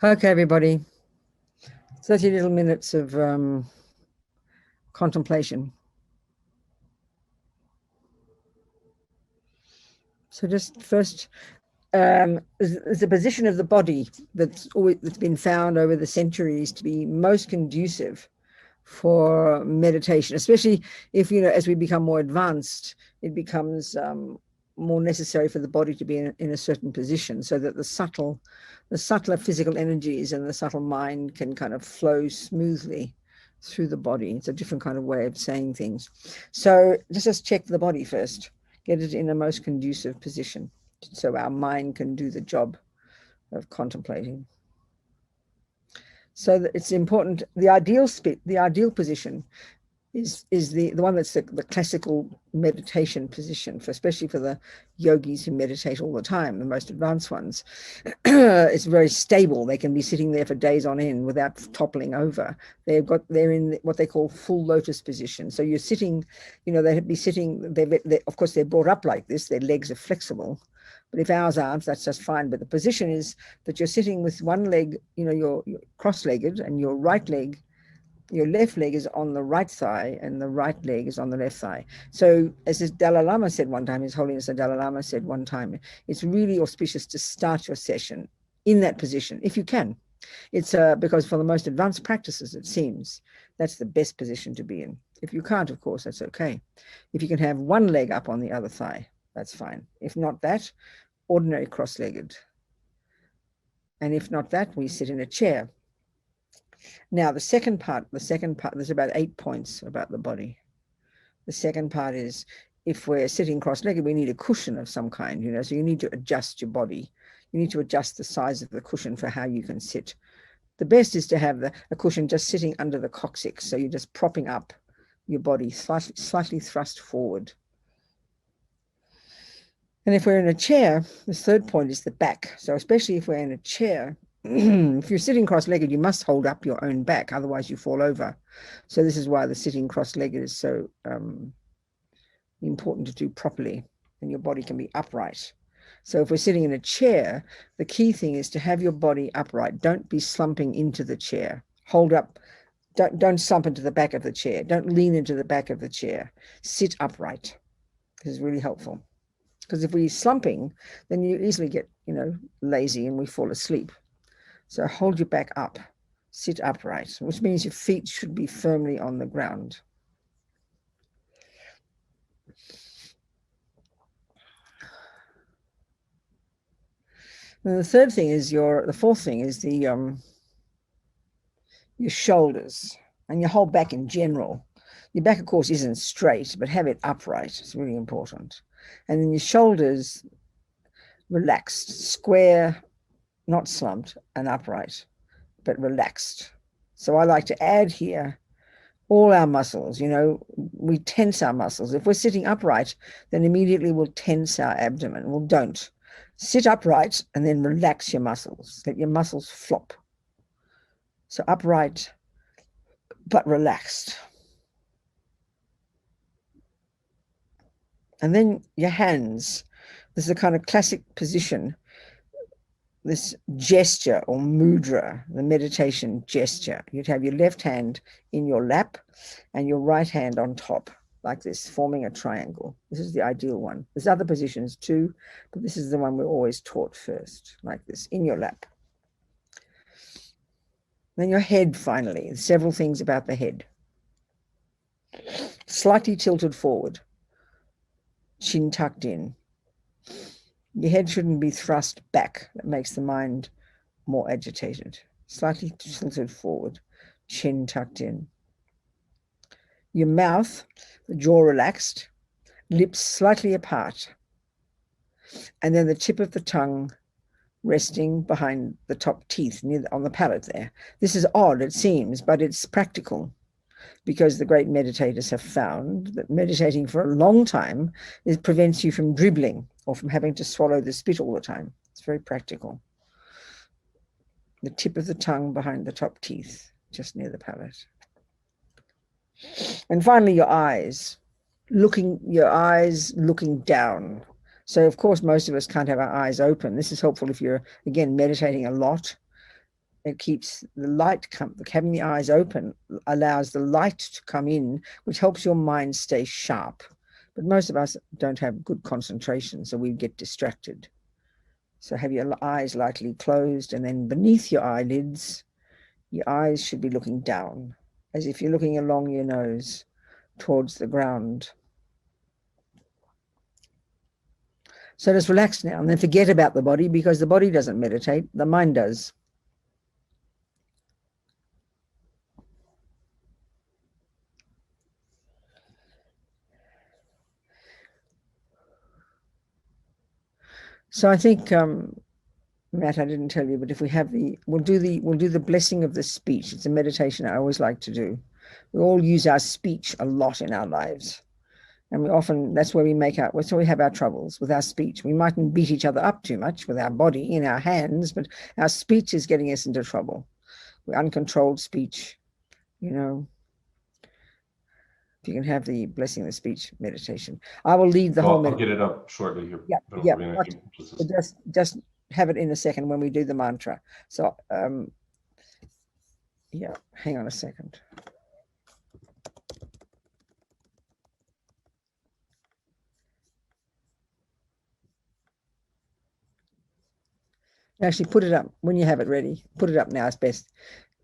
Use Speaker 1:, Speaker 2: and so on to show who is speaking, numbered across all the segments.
Speaker 1: Okay, everybody, 30 little minutes of contemplation. So just first, there's a position of the body that's been found over the centuries to be most conducive for meditation, especially if, as we become more advanced, it becomes more necessary for the body to be in a certain position, so that the subtler physical energies and the subtle mind can kind of flow smoothly through the body. It's a different kind of way of saying things. So let's just check the body first, get it in a most conducive position so our mind can do the job of contemplating. So that it's important, the ideal position is the one that's the classical meditation position, especially for the yogis who meditate all the time, the most advanced ones. It's very stable. They can be sitting there for days on end without toppling over. They're in what they call full lotus position. So you're sitting, they'd be sitting, of course they're brought up like this, their legs are flexible. But if ours aren't, that's just fine. But the position is that you're sitting with one leg, you're cross-legged, and your left leg is on the right thigh and the right leg is on the left thigh. So as the Dalai Lama said one time, His Holiness the Dalai Lama said one time, it's really auspicious to start your session in that position, if you can. It's because for the most advanced practices, it seems, that's the best position to be in. If you can't, of course, that's okay. If you can have one leg up on the other thigh, that's fine. If not that, ordinary cross-legged. And if not that, we sit in a chair. Now, the second part, there's about 8 points about the body. The second part is, if we're sitting cross-legged, we need a cushion of some kind, so you need to adjust your body. You need to adjust the size of the cushion for how you can sit. The best is to have a cushion just sitting under the coccyx, so you're just propping up your body, slightly thrust forward. And if we're in a chair, the third point is the back. So especially if we're in a chair, if you're sitting cross-legged, you must hold up your own back, otherwise you fall over. So this is why the sitting cross-legged is so important to do properly, and your body can be upright. So if we're sitting in a chair, the key thing is to have your body upright. Don't be slumping into the chair. Hold up. Don't slump into the back of the chair. Don't lean into the back of the chair. Sit upright. This is really helpful. Because if we're slumping, then you easily get, lazy and we fall asleep. So hold your back up, sit upright, which means your feet should be firmly on the ground. And the fourth thing is your shoulders and your whole back in general. Your back, of course, isn't straight, but have it upright. It's really important. And then your shoulders relaxed, square, not slumped, and upright, but relaxed. So I like to add here all our muscles. We tense our muscles. If we're sitting upright, then immediately we'll tense our abdomen. Well, don't. Sit upright and then relax your muscles. Let your muscles flop. So upright, but relaxed. And then your hands. This is a kind of classic position, this gesture or mudra, the meditation gesture. You'd have your left hand in your lap and your right hand on top, like this, forming a triangle. This is the ideal one. There's other positions too, but this is the one we're always taught first, like this, in your lap. Then your head, finally. Several things about the head. Slightly tilted forward, chin tucked in. Your head shouldn't be thrust back. That makes the mind more agitated. Slightly tilted forward, chin tucked in. Your mouth, the jaw relaxed, lips slightly apart, and then the tip of the tongue resting behind the top teeth on the palate there. This is odd, it seems, but it's practical, because the great meditators have found that meditating for a long time prevents you from dribbling or from having to swallow the spit all the time. It's very practical. The tip of the tongue behind the top teeth, just near the palate. And finally, your eyes looking down. So of course, most of us can't have our eyes open. This is helpful if you're, again, meditating a lot. It keeps the light having the eyes open allows the light to come in, which helps your mind stay sharp. But most of us don't have good concentration, so we get distracted. So have your eyes lightly closed, and then beneath your eyelids, your eyes should be looking down, as if you're looking along your nose towards the ground. So just relax now, and then forget about the body, because the body doesn't meditate, the mind does. So I think, Matt, I didn't tell you, but if we have we'll do the blessing of the speech. It's a meditation I always like to do. We all use our speech a lot in our lives. And we often, that's where we that's where we have our troubles with our speech. We mightn't beat each other up too much with our body in our hands, but our speech is getting us into trouble. We're uncontrolled speech, you know. If you can have the blessing of the speech meditation. I will lead the whole
Speaker 2: meditation. I'll get it up shortly here.
Speaker 1: Yeah. Just have it in a second when we do the mantra. So, yeah, hang on a second. Actually, put it up when you have it ready. Put it up now. It's best.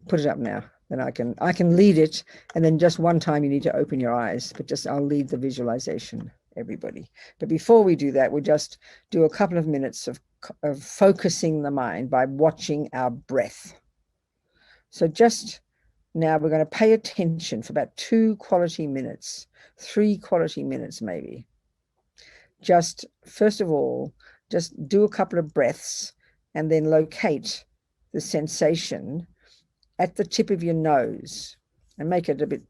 Speaker 1: Put it up now. Then I can lead it, and then just one time you need to open your eyes. But I'll lead the visualization, everybody. But before we do that, we'll just do a couple of minutes of focusing the mind by watching our breath. So just now we're going to pay attention for about 2 quality minutes, 3 quality minutes maybe. Just first of all, just do a couple of breaths and then locate the sensation at the tip of your nose and make it a bit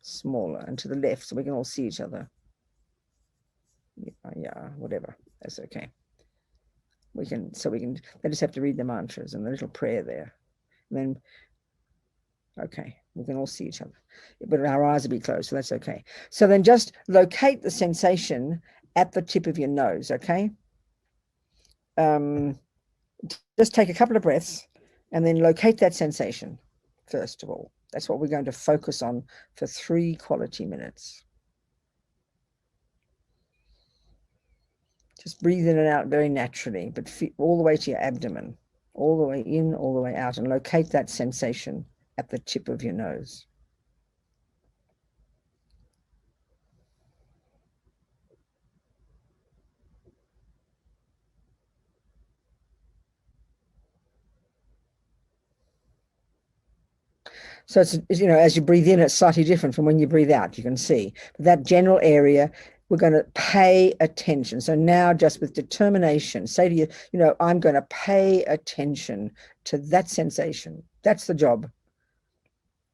Speaker 1: smaller and to the left so we can all see each other. Yeah, whatever. That's okay. They just have to read the mantras and the little prayer there. And then, okay, we can all see each other. But our eyes will be closed, so that's okay. So then just locate the sensation at the tip of your nose, okay? Just take a couple of breaths and then locate that sensation, first of all. That's what we're going to focus on for 3 quality minutes. Just breathe in and out very naturally, but all the way to your abdomen, all the way in, all the way out, and locate that sensation at the tip of your nose. So it's, as you breathe in, it's slightly different from when you breathe out, you can see. But that general area, we're going to pay attention. So now just with determination, say to you, I'm going to pay attention to that sensation. That's the job.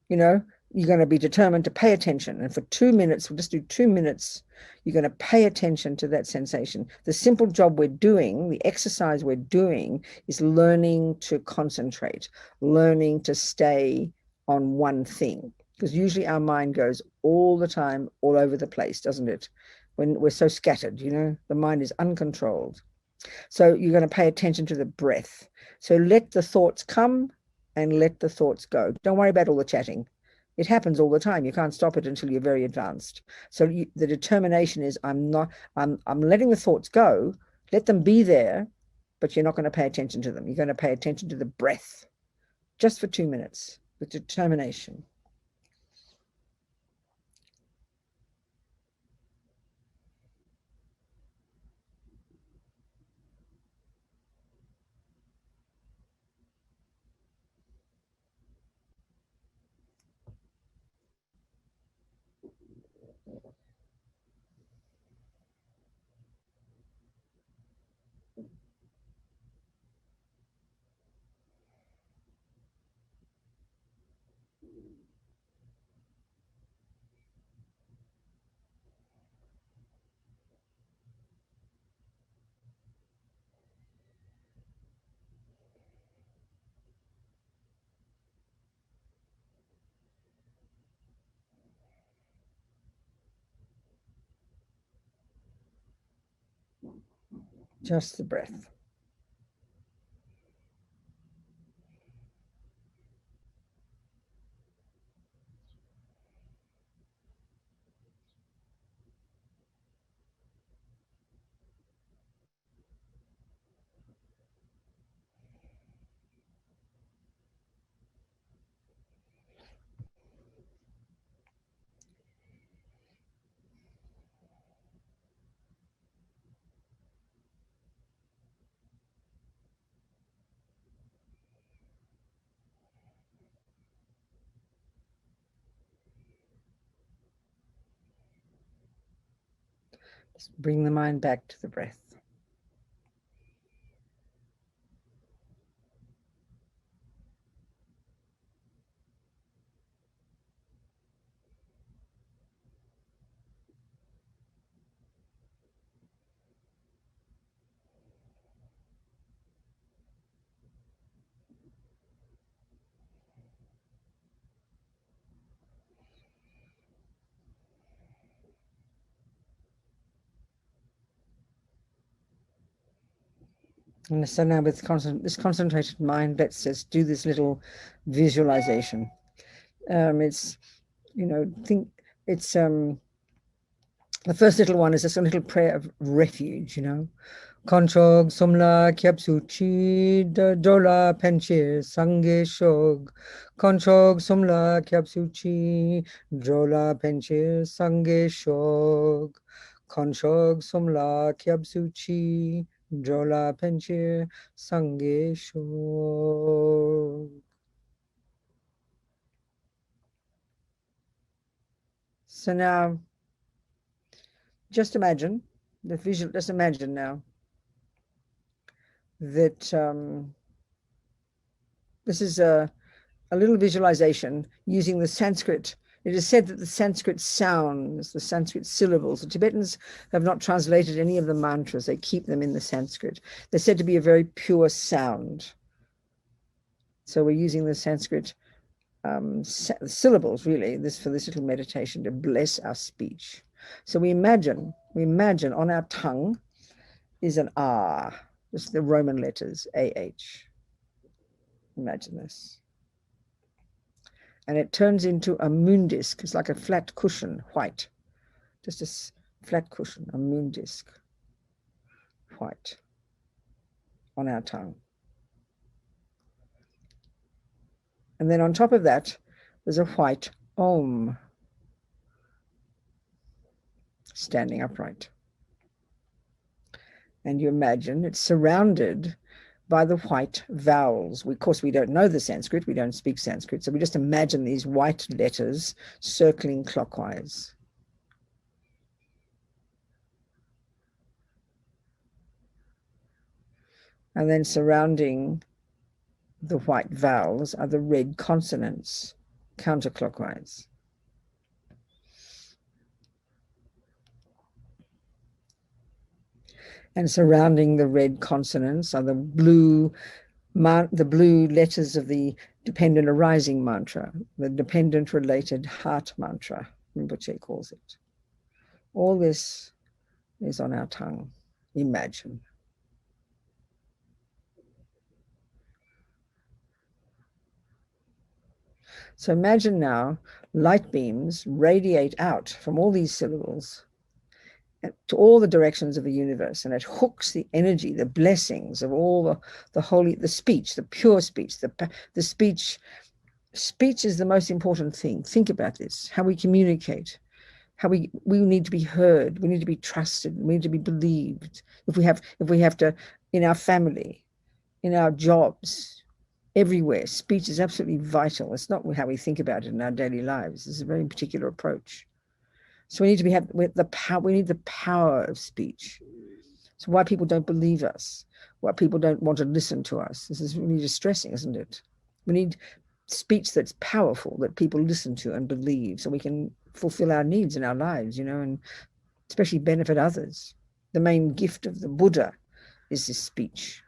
Speaker 1: You're going to be determined to pay attention. And for 2 minutes, we'll just do 2 minutes. You're going to pay attention to that sensation. The simple job we're doing, the exercise we're doing, is learning to concentrate, learning to stay on one thing. Because usually our mind goes all the time, all over the place, doesn't it? When we're so scattered, the mind is uncontrolled. So you're going to pay attention to the breath. So let the thoughts come and let the thoughts go. Don't worry about all the chatting. It happens all the time. You can't stop it until you're very advanced. So the determination is I'm letting the thoughts go, let them be there, but you're not going to pay attention to them. You're going to pay attention to the breath just for 2 minutes with determination. Just the breath. Bring the mind back to the breath. And so now with this concentrated mind, let's just do this little visualization. It's, think it's the first little one is just a little prayer of refuge, Konchog somla kyapsuchi dola penchir sange shog. Konchog somla kyapsuchi dola penchir sange shog. Konchog somla kyapsuchi dola penchir sange shog. So now, just imagine the visual. Just imagine now that this is a little visualization using the Sanskrit. It is said that the Sanskrit sounds, the Sanskrit syllables, the Tibetans have not translated any of the mantras. They keep them in the Sanskrit. They're said to be a very pure sound. So we're using the Sanskrit syllables, really, for this little meditation to bless our speech. So we imagine on our tongue is an R, just the Roman letters, AH. Imagine this. And it turns into a moon disc. It's like a flat cushion, white. Just a flat cushion, a moon disc, white, on our tongue. And then on top of that, there's a white Om, standing upright. And you imagine it's surrounded by the white vowels. Of course, we don't know the Sanskrit. We don't speak Sanskrit. So we just imagine these white letters circling clockwise. And then surrounding the white vowels are the red consonants, counterclockwise. And surrounding the red consonants are the blue letters of the dependent arising mantra, the dependent related heart mantra, Rinpoche calls it. All this is on our tongue. Imagine. So imagine now light beams radiate out from all these syllables to all the directions of the universe, and it hooks the energy, the blessings of all the holy, the speech, the pure speech, the speech. Speech is the most important thing. Think about this, how we communicate, how we need to be heard, we need to be trusted, we need to be believed. If we have to, in our family, in our jobs, everywhere, speech is absolutely vital. It's not how we think about it in our daily lives. It's a very particular approach. So we need to have the power. We need the power of speech. So why people don't believe us, why people don't want to listen to us, this is really distressing, isn't it? We need speech that's powerful, that people listen to and believe, so we can fulfill our needs in our lives, and especially benefit others. The main gift of the Buddha is this speech.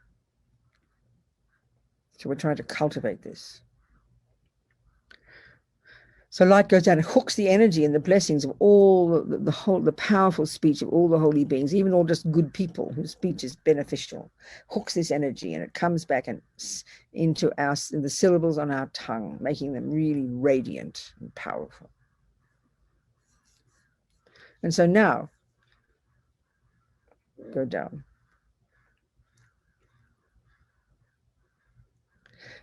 Speaker 1: So we're trying to cultivate this. So light goes down, it hooks the energy and the blessings of all the powerful speech of all the holy beings, even all just good people whose speech is beneficial. Hooks this energy and it comes back and into the syllables on our tongue, making them really radiant and powerful. And so now, go down.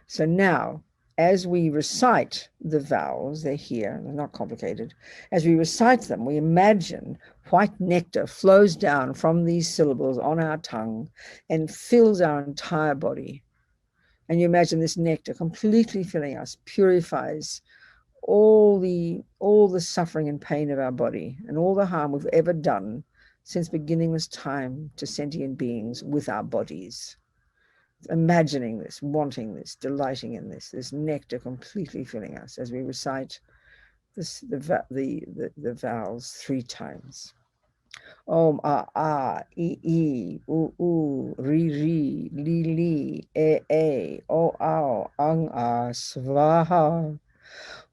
Speaker 1: So now, as we recite the vowels, they're here, they're not complicated. As we recite them, we imagine white nectar flows down from these syllables on our tongue and fills our entire body. And you imagine this nectar completely filling us, purifies all the suffering and pain of our body and all the harm we've ever done since beginningless time to sentient beings with our bodies. Imagining this, wanting this, delighting in this nectar completely filling us as we recite the vowels 3 times. Om a I u ri ri li li e o ao ang svaha.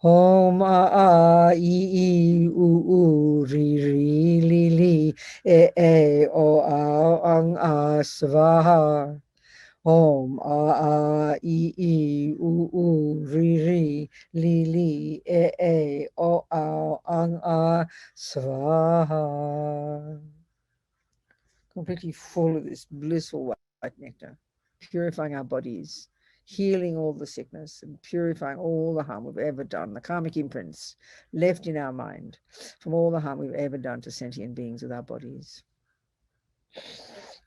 Speaker 1: Om a I u ri ri li li e o ao ang svaha. Om I u ri ri li li e o ao ang svaha. Completely full of this blissful white nectar, purifying our bodies, healing all the sickness, and purifying all the harm we've ever done, the karmic imprints left in our mind from all the harm we've ever done to sentient beings with our bodies.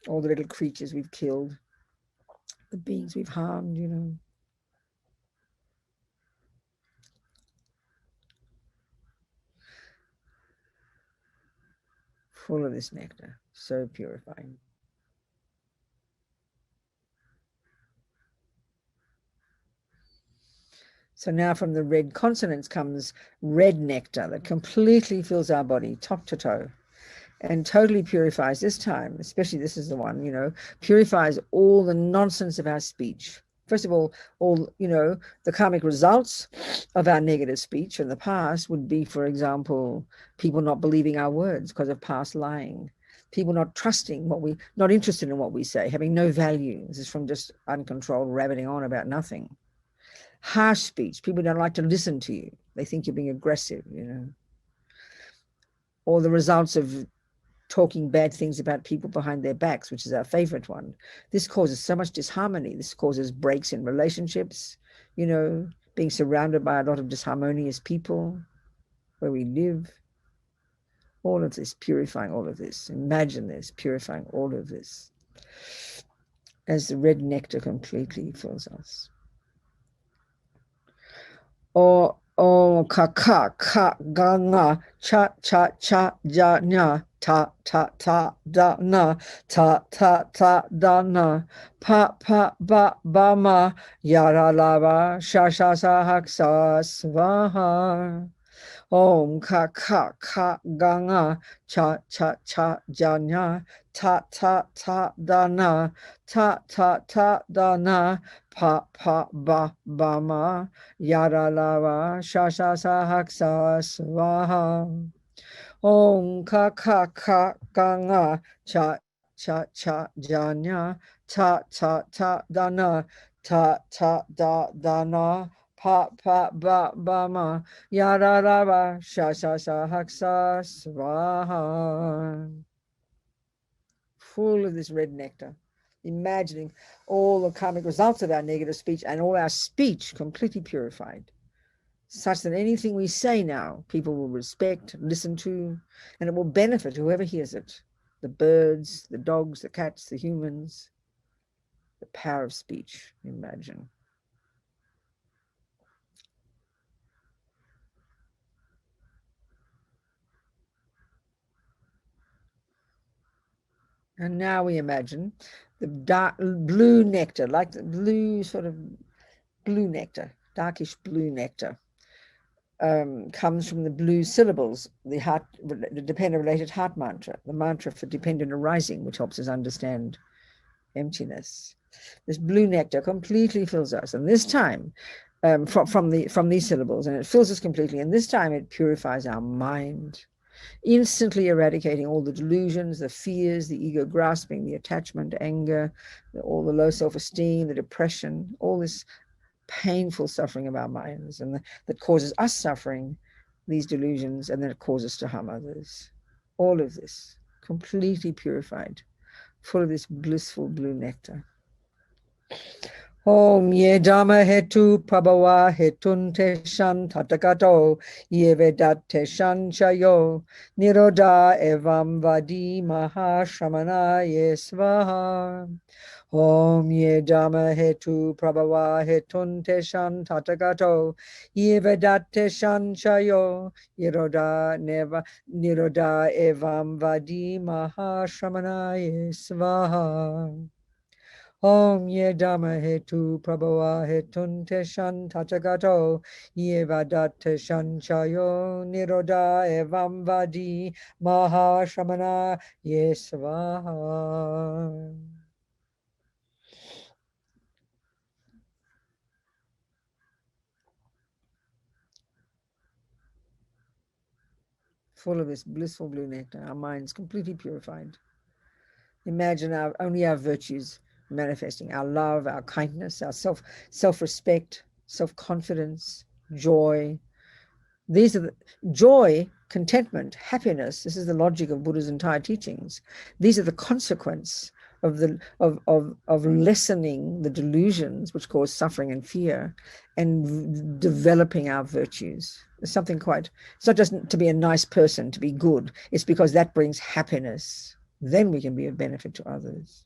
Speaker 1: All the little creatures we've killed, the beings we've harmed, you know. Full of this nectar, so purifying. So now from the red consonants comes red nectar that completely fills our body, top to toe, and totally purifies this time, especially this is the one, you know, purifies all the nonsense of our speech. First of all, you know, the karmic results of our negative speech in the past would be, for example, people not believing our words because of past lying, people not trusting not interested in what we say, having no value. This is from just uncontrolled rabbiting on about nothing. Harsh speech, people don't like to listen to you. They think you're being aggressive, you know. Or the results of talking bad things about people behind their backs, which is our favorite one. This causes so much disharmony. This causes breaks in relationships, you know, being surrounded by a lot of disharmonious people where we live. All of this, purifying all of this. Imagine this, purifying all of this as the red nectar completely fills us. O ka ga nga cha cha cha ja nya ta ta ta da na ta ta ta da na pa pa ba ba ma yara lava sha sha sa hak sa svaha. Om ka ga nga cha cha cha ja nya ta ta ta da na ta ta ta da na pa pa ba ba ma yara lava sha sha sa hak sa svaha. Om ka ga nga cha cha cha ja nya ta ta ta da na ta ta da na pa pa ba ba ma yara lava sha sha sa hak sa svaha. Full of this red nectar, imagining all the karmic results of our negative speech and all our speech completely purified, such that anything we say now, people will respect, listen to, and it will benefit whoever hears it. The birds, the dogs, the cats, the humans. The power of speech, imagine. And now we imagine the dark blue nectar, like the blue sort of blue nectar, darkish blue nectar, comes from the blue syllables, the dependent-related heart mantra, the mantra for dependent arising, which helps us understand emptiness. This blue nectar completely fills us, and this time, from these syllables, and it fills us completely, and this time it purifies our mind, instantly eradicating all the delusions, the fears, the ego grasping, the attachment, anger, all the low self-esteem, the depression, all this painful suffering of our minds, and that causes us suffering, these delusions, and then it causes us to harm others. All of this completely purified, full of this blissful blue nectar. Om ye dhamma hetu prabhava hetun teshan tatakato ye vedat teshan chayo nirodha evam vadi mahashramana ye svaha. Om ye dhamma hetu prabhava hetun teshan tatagato ye vedate shanchayo yiroda neva niroda evam vadi mahashramanaye svaha. Om ye dhamma hetu prabhava hetun teshan tatagato ye vedate shanchayo niroda evam vadi mahashramanaye svaha. Full of this blissful blue nectar, our minds completely purified. Imagine only our virtues manifesting, our love, our kindness, our self-respect, self-confidence, joy. These are the joy, contentment, happiness. This is the logic of Buddha's entire teachings. These are the consequence of lessening the delusions which cause suffering and fear, and developing our virtues. It's something it's not just to be a nice person, to be good. It's because that brings happiness. Then we can be of benefit to others.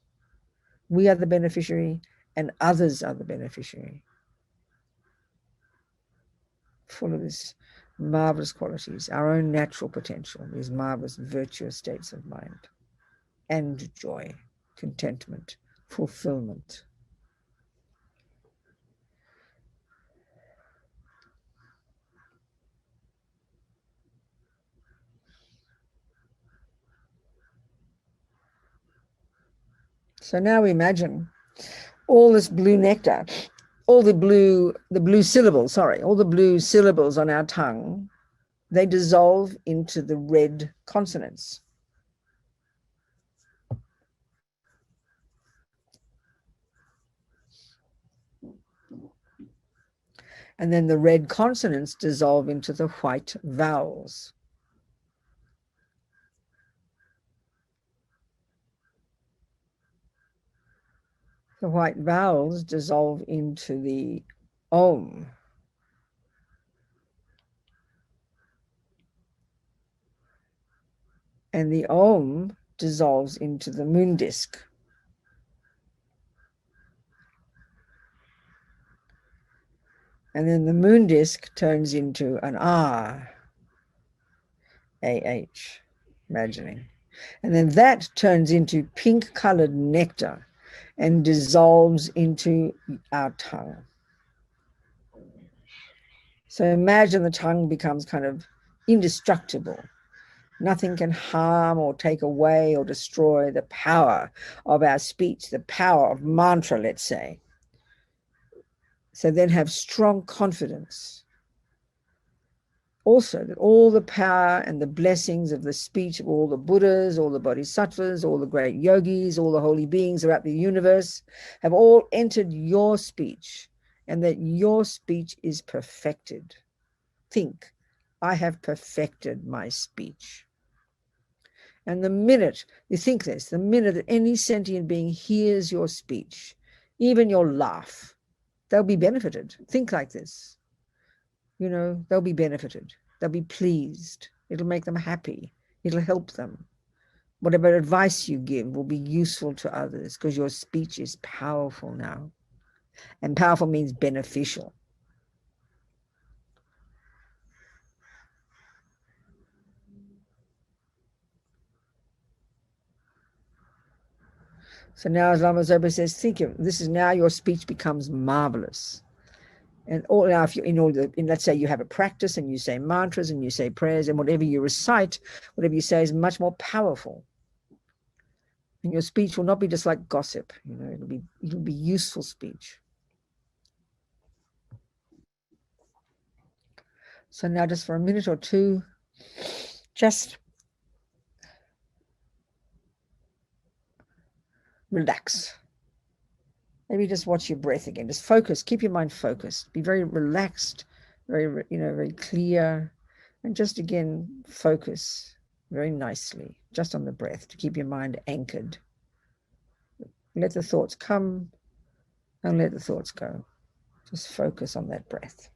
Speaker 1: We are the beneficiary and others are the beneficiary. Full of these marvelous qualities, our own natural potential, these marvelous virtuous states of mind, and joy, contentment, fulfillment. So now imagine all this blue nectar, all the blue syllables, all the blue syllables on our tongue, they dissolve into the red consonants. And then the red consonants dissolve into the white vowels. The white vowels dissolve into the Om. And the Om dissolves into the moon disk. And then the moon disk turns into an R, A-H, imagining. And then that turns into pink-colored nectar and dissolves into our tongue. So imagine the tongue becomes kind of indestructible. Nothing can harm or take away or destroy the power of our speech, the power of mantra, let's say. So then have strong confidence. Also, that all the power and the blessings of the speech of all the Buddhas, all the Bodhisattvas, all the great yogis, all the holy beings throughout the universe have all entered your speech, and that your speech is perfected. Think, I have perfected my speech. And the minute you think this, the minute that any sentient being hears your speech, even your laugh, they'll be benefited. Think like this. You know, they'll be benefited. They'll be pleased. It'll make them happy. It'll help them. Whatever advice you give will be useful to others because your speech is powerful now. And powerful means beneficial. So now, as Lama Zopa says, think of this is now your speech becomes marvelous. And all now, if you're let's say you have a practice and you say mantras and you say prayers, and whatever you recite, whatever you say is much more powerful. And your speech will not be just like gossip, you know, it'll be useful speech. So now just for a minute or two, just relax. Maybe just watch your breath again. Just focus. Keep your mind focused. Be very relaxed, very clear. And just again, focus very nicely just on the breath to keep your mind anchored. Let the thoughts come and let the thoughts go. Just focus on that breath.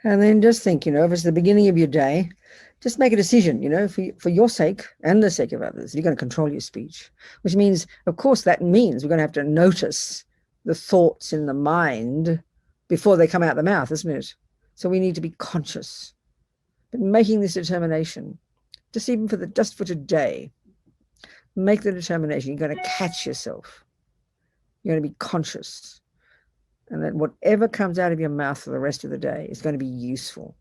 Speaker 1: And then just think, if it's the beginning of your day, just make a decision, for your sake and the sake of others. You're going to control your speech, which means, of course, that means we're going to have to notice the thoughts in the mind before they come out the mouth, isn't it? So we need to be conscious. But making this determination, just for today, make the determination. You're going to catch yourself. You're going to be conscious. And that whatever comes out of your mouth for the rest of the day is going to be useful,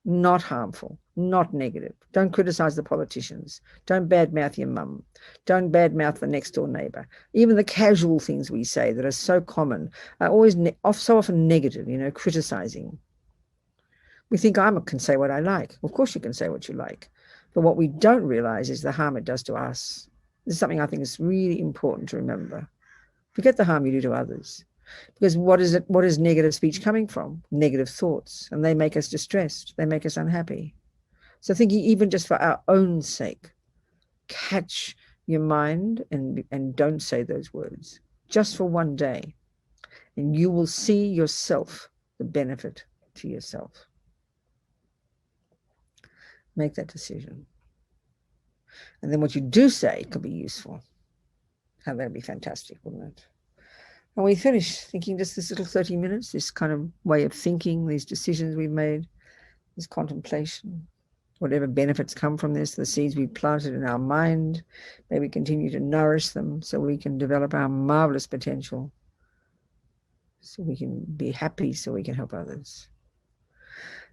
Speaker 1: not harmful, not negative. Don't criticize the politicians. Don't badmouth your mum. Don't badmouth the next door neighbor. Even the casual things we say that are so common are always so often negative, criticizing. We think I can say what I like. Of course you can say what you like. But what we don't realize is the harm it does to us. This is something I think is really important to remember. Forget the harm you do to others. Because what is negative speech coming from? Negative thoughts. And they make us distressed. They make us unhappy. So thinking even just for our own sake, catch your mind and don't say those words. Just for one day. And you will see yourself the benefit to yourself. Make that decision. And then what you do say could be useful. And that'd be fantastic, wouldn't it? And we finish thinking just this little 30 minutes, this kind of way of thinking, these decisions we've made, this contemplation, whatever benefits come from this, the seeds we planted in our mind, may we continue to nourish them so we can develop our marvelous potential, so we can be happy, so we can help others.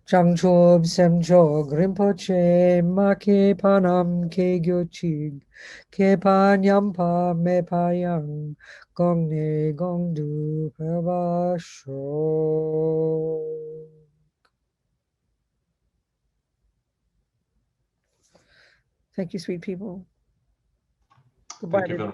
Speaker 1: Changchob semchog rinpoche ma ke panam ke gyochig ke panyampa me payang gong ne gong du pabasho. Thank you, sweet people. Goodbye.